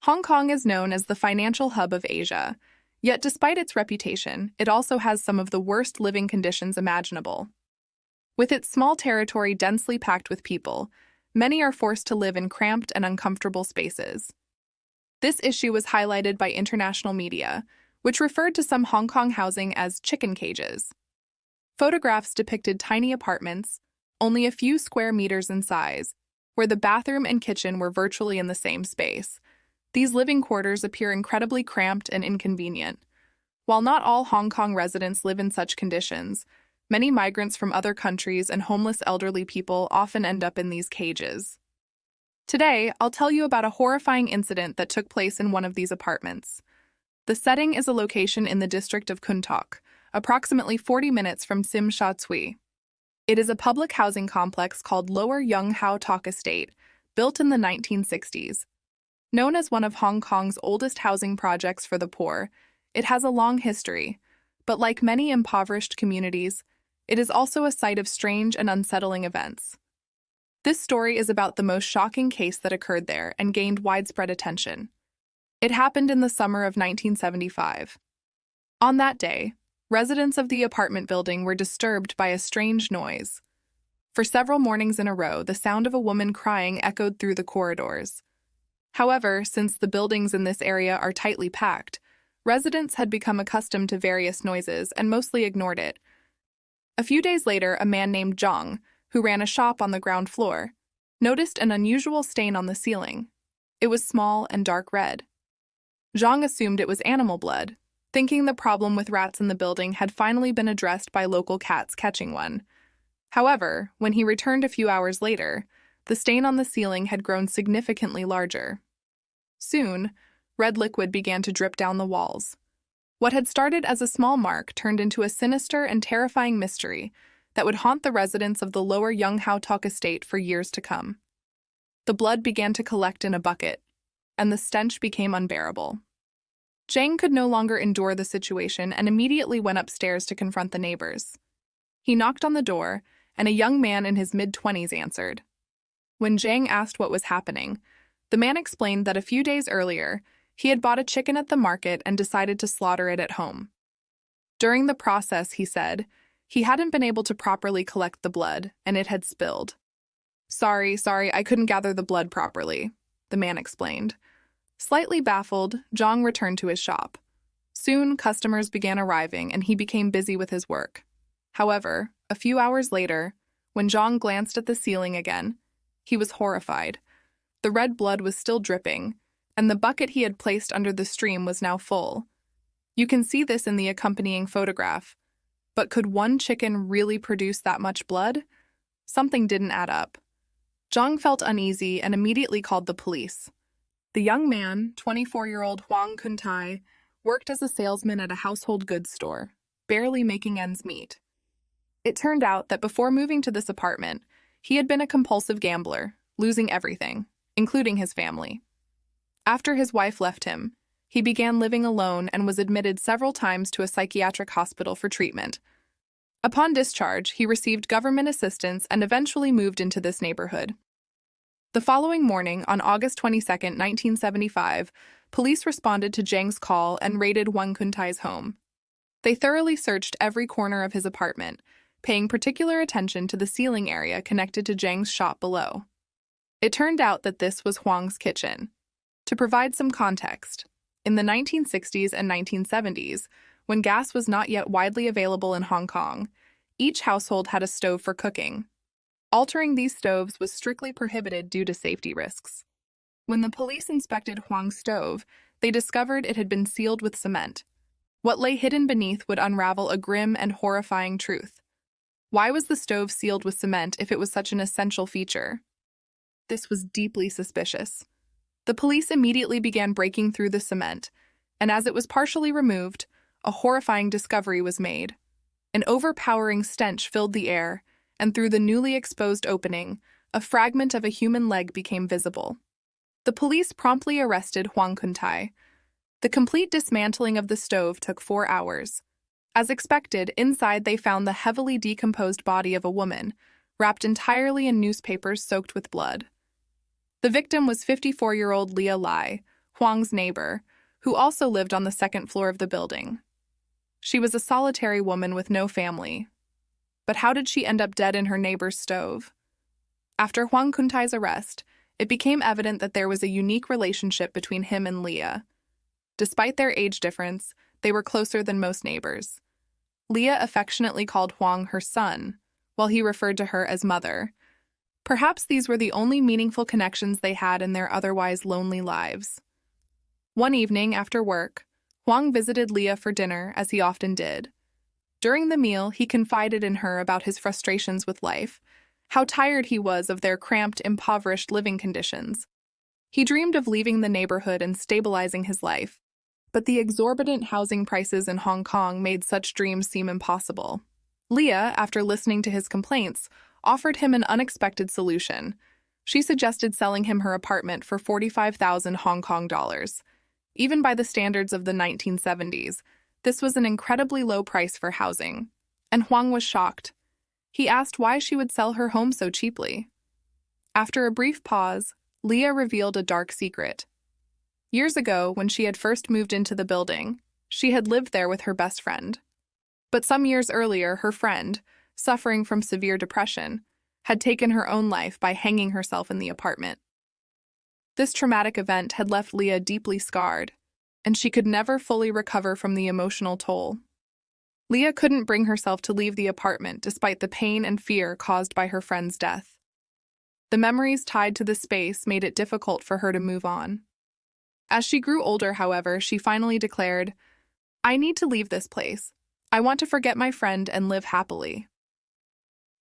Hong Kong is known as the financial hub of Asia, yet despite its reputation, it also has some of the worst living conditions imaginable. With its small territory densely packed with people, many are forced to live in cramped and uncomfortable spaces. This issue was highlighted by international media, which referred to some Hong Kong housing as chicken cages. Photographs depicted tiny apartments, only a few square meters in size, where the bathroom and kitchen were virtually in the same space. These living quarters appear incredibly cramped and inconvenient. While not all Hong Kong residents live in such conditions, many migrants from other countries and homeless elderly people often end up in these cages. Today, I'll tell you about a horrifying incident that took place in one of these apartments. The setting is a location in the district of Kwun Tok, approximately 40 minutes from Tsim Sha Tsui. It is a public housing complex called Lower Yung Hau Tok Estate, built in the 1960s. Known as one of Hong Kong's oldest housing projects for the poor, it has a long history, but like many impoverished communities, it is also a site of strange and unsettling events. This story is about the most shocking case that occurred there and gained widespread attention. It happened in the summer of 1975. On that day, residents of the apartment building were disturbed by a strange noise. For several mornings in a row, the sound of a woman crying echoed through the corridors. However, since the buildings in this area are tightly packed, residents had become accustomed to various noises and mostly ignored it. A few days later, a man named Zhang, who ran a shop on the ground floor, noticed an unusual stain on the ceiling. It was small and dark red. Zhang assumed it was animal blood, thinking the problem with rats in the building had finally been addressed by local cats catching one. However, when he returned a few hours later, the stain on the ceiling had grown significantly larger. Soon, red liquid began to drip down the walls. What had started as a small mark turned into a sinister and terrifying mystery that would haunt the residents of the Lower Yung Hau Tok estate for years to come. The blood began to collect in a bucket, and the stench became unbearable. Zhang could no longer endure the situation and immediately went upstairs to confront the neighbors. He knocked on the door, and a young man in his mid-20s answered. When Zhang asked what was happening, the man explained that a few days earlier, he had bought a chicken at the market and decided to slaughter it at home. During the process, he said, he hadn't been able to properly collect the blood, and it had spilled. Sorry, I couldn't gather the blood properly, the man explained. Slightly baffled, Zhang returned to his shop. Soon, customers began arriving, and he became busy with his work. However, a few hours later, when Zhang glanced at the ceiling again, he was horrified. The red blood was still dripping, and the bucket he had placed under the stream was now full. You can see this in the accompanying photograph. But could one chicken really produce that much blood? Something didn't add up. Zhang felt uneasy and immediately called the police. The young man, 24-year-old Huang Kuntai, worked as a salesman at a household goods store, barely making ends meet. It turned out that before moving to this apartment, he had been a compulsive gambler, losing everything, including his family. After his wife left him, he began living alone and was admitted several times to a psychiatric hospital for treatment. Upon discharge, he received government assistance and eventually moved into this neighborhood. The following morning, on August 22, 1975, police responded to Zhang's call and raided Huang Kuntai's home. They thoroughly searched every corner of his apartment, paying particular attention to the ceiling area connected to Zhang's shop below. It turned out that this was Huang's kitchen. To provide some context, in the 1960s and 1970s, when gas was not yet widely available in Hong Kong, each household had a stove for cooking. Altering these stoves was strictly prohibited due to safety risks. When the police inspected Huang's stove, they discovered it had been sealed with cement. What lay hidden beneath would unravel a grim and horrifying truth. Why was the stove sealed with cement if it was such an essential feature? This was deeply suspicious. The police immediately began breaking through the cement, and as it was partially removed, a horrifying discovery was made. An overpowering stench filled the air, and through the newly exposed opening, a fragment of a human leg became visible. The police promptly arrested Huang Kuntai. The complete dismantling of the stove took 4 hours. As expected, inside they found the heavily decomposed body of a woman, wrapped entirely in newspapers soaked with blood. The victim was 54-year-old Leah Lai, Huang's neighbor, who also lived on the second floor of the building. She was a solitary woman with no family. But how did she end up dead in her neighbor's stove? After Huang Kuntai's arrest, it became evident that there was a unique relationship between him and Leah. Despite their age difference, they were closer than most neighbors. Leah affectionately called Huang her son, while he referred to her as mother. Perhaps these were the only meaningful connections they had in their otherwise lonely lives. One evening after work, Huang visited Leah for dinner, as he often did. During the meal, he confided in her about his frustrations with life, how tired he was of their cramped, impoverished living conditions. He dreamed of leaving the neighborhood and stabilizing his life, but the exorbitant housing prices in Hong Kong made such dreams seem impossible. Leah, after listening to his complaints, offered him an unexpected solution. She suggested selling him her apartment for 45,000 Hong Kong dollars. Even by the standards of the 1970s, this was an incredibly low price for housing, and Huang was shocked. He asked why she would sell her home so cheaply. After a brief pause, Leah revealed a dark secret. Years ago, when she had first moved into the building, she had lived there with her best friend. But some years earlier, her friend, suffering from severe depression, had taken her own life by hanging herself in the apartment. This traumatic event had left Leah deeply scarred, and she could never fully recover from the emotional toll. Leah couldn't bring herself to leave the apartment despite the pain and fear caused by her friend's death. The memories tied to the space made it difficult for her to move on. As she grew older, however, she finally declared, "I need to leave this place. I want to forget my friend and live happily."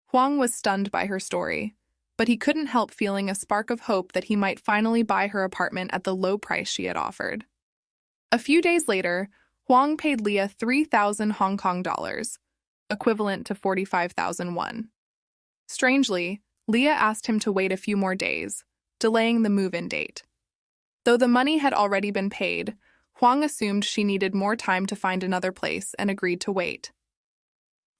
Huang was stunned by her story, but he couldn't help feeling a spark of hope that he might finally buy her apartment at the low price she had offered. A few days later, Huang paid Leah 3,000 Hong Kong dollars, equivalent to 45,000 won. Strangely, Leah asked him to wait a few more days, delaying the move-in date. Though the money had already been paid, Huang assumed she needed more time to find another place and agreed to wait.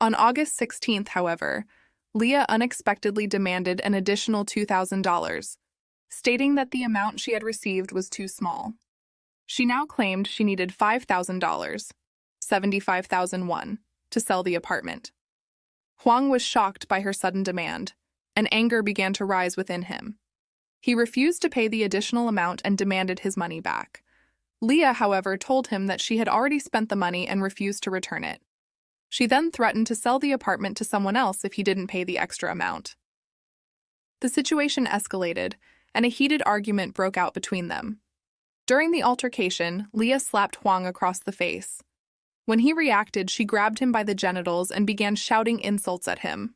On August 16th, however, Leah unexpectedly demanded an additional $2,000, stating that the amount she had received was too small. She now claimed she needed $5,000, 75,000 won, to sell the apartment. Huang was shocked by her sudden demand, and anger began to rise within him. He refused to pay the additional amount and demanded his money back. Leah, however, told him that she had already spent the money and refused to return it. She then threatened to sell the apartment to someone else if he didn't pay the extra amount. The situation escalated, and a heated argument broke out between them. During the altercation, Leah slapped Huang across the face. When he reacted, she grabbed him by the genitals and began shouting insults at him.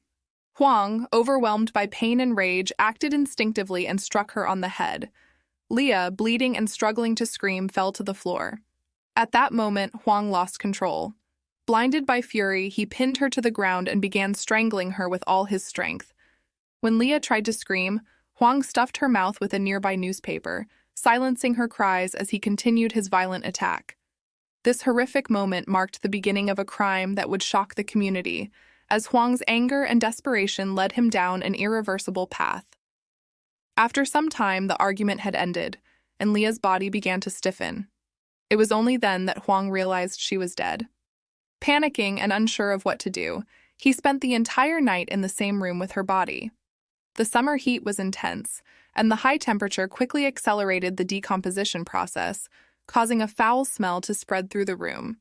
Huang, overwhelmed by pain and rage, acted instinctively and struck her on the head. Leah, bleeding and struggling to scream, fell to the floor. At that moment, Huang lost control. Blinded by fury, he pinned her to the ground and began strangling her with all his strength. When Leah tried to scream, Huang stuffed her mouth with a nearby newspaper, silencing her cries as he continued his violent attack. This horrific moment marked the beginning of a crime that would shock the community, as Huang's anger and desperation led him down an irreversible path. After some time, the argument had ended, and Leah's body began to stiffen. It was only then that Huang realized she was dead. Panicking and unsure of what to do, he spent the entire night in the same room with her body. The summer heat was intense, and the high temperature quickly accelerated the decomposition process, causing a foul smell to spread through the room.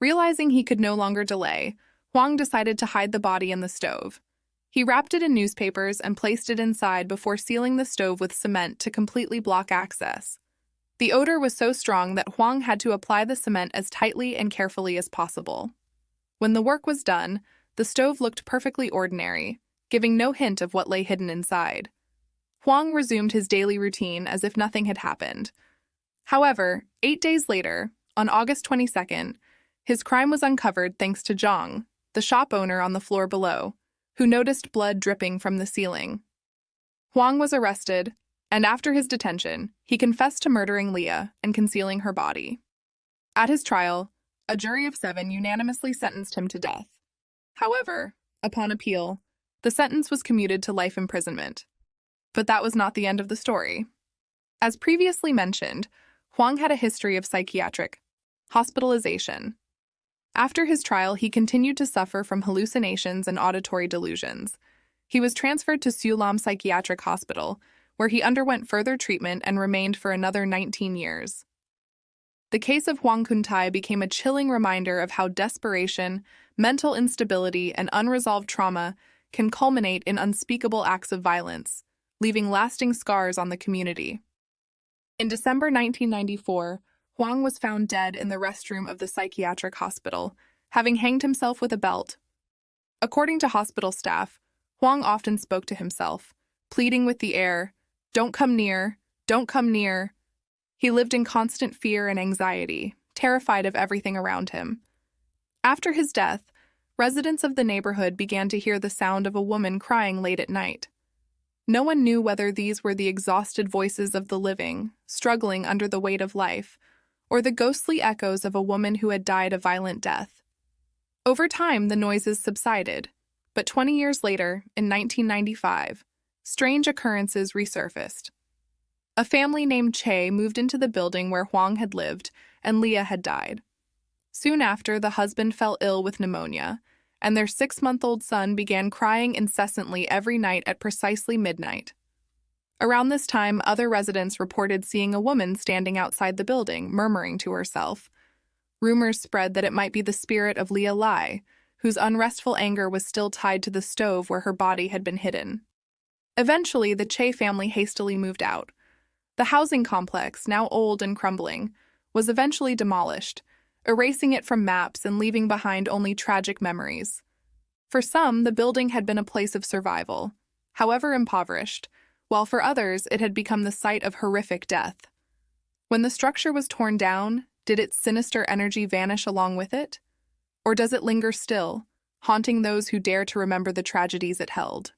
Realizing he could no longer delay, Huang decided to hide the body in the stove. He wrapped it in newspapers and placed it inside before sealing the stove with cement to completely block access. The odor was so strong that Huang had to apply the cement as tightly and carefully as possible. When the work was done, the stove looked perfectly ordinary, giving no hint of what lay hidden inside. Huang resumed his daily routine as if nothing had happened. However, 8 days later, on August 22nd, his crime was uncovered thanks to Zhang, the shop owner on the floor below, who noticed blood dripping from the ceiling. Huang was arrested, and after his detention, he confessed to murdering Leah and concealing her body. At his trial, a jury of 7 unanimously sentenced him to death. However, upon appeal, the sentence was commuted to life imprisonment. But that was not the end of the story. As previously mentioned, Huang had a history of psychiatric hospitalization. After his trial, he continued to suffer from hallucinations and auditory delusions. He was transferred to Siloam Psychiatric Hospital, where he underwent further treatment and remained for another 19 years. The case of Huang Kuntai became a chilling reminder of how desperation, mental instability, and unresolved trauma can culminate in unspeakable acts of violence, leaving lasting scars on the community. In December 1994, Huang was found dead in the restroom of the psychiatric hospital, having hanged himself with a belt. According to hospital staff, Huang often spoke to himself, pleading with the air, "Don't come near, don't come near." He lived in constant fear and anxiety, terrified of everything around him. After his death, residents of the neighborhood began to hear the sound of a woman crying late at night. No one knew whether these were the exhausted voices of the living, struggling under the weight of life, or the ghostly echoes of a woman who had died a violent death. Over time, the noises subsided, but 20 years later, in 1995, strange occurrences resurfaced. A family named Che moved into the building where Huang had lived and Leah had died. Soon after, the husband fell ill with pneumonia, and their 6-month-old son began crying incessantly every night at precisely midnight. Around this time, other residents reported seeing a woman standing outside the building, murmuring to herself. Rumors spread that it might be the spirit of Leah Lai, whose unrestful anger was still tied to the stove where her body had been hidden. Eventually, the Che family hastily moved out. The housing complex, now old and crumbling, was eventually demolished, erasing it from maps and leaving behind only tragic memories. For some, the building had been a place of survival, however impoverished, while for others it had become the site of horrific death. When the structure was torn down, did its sinister energy vanish along with it? Or does it linger still, haunting those who dare to remember the tragedies it held?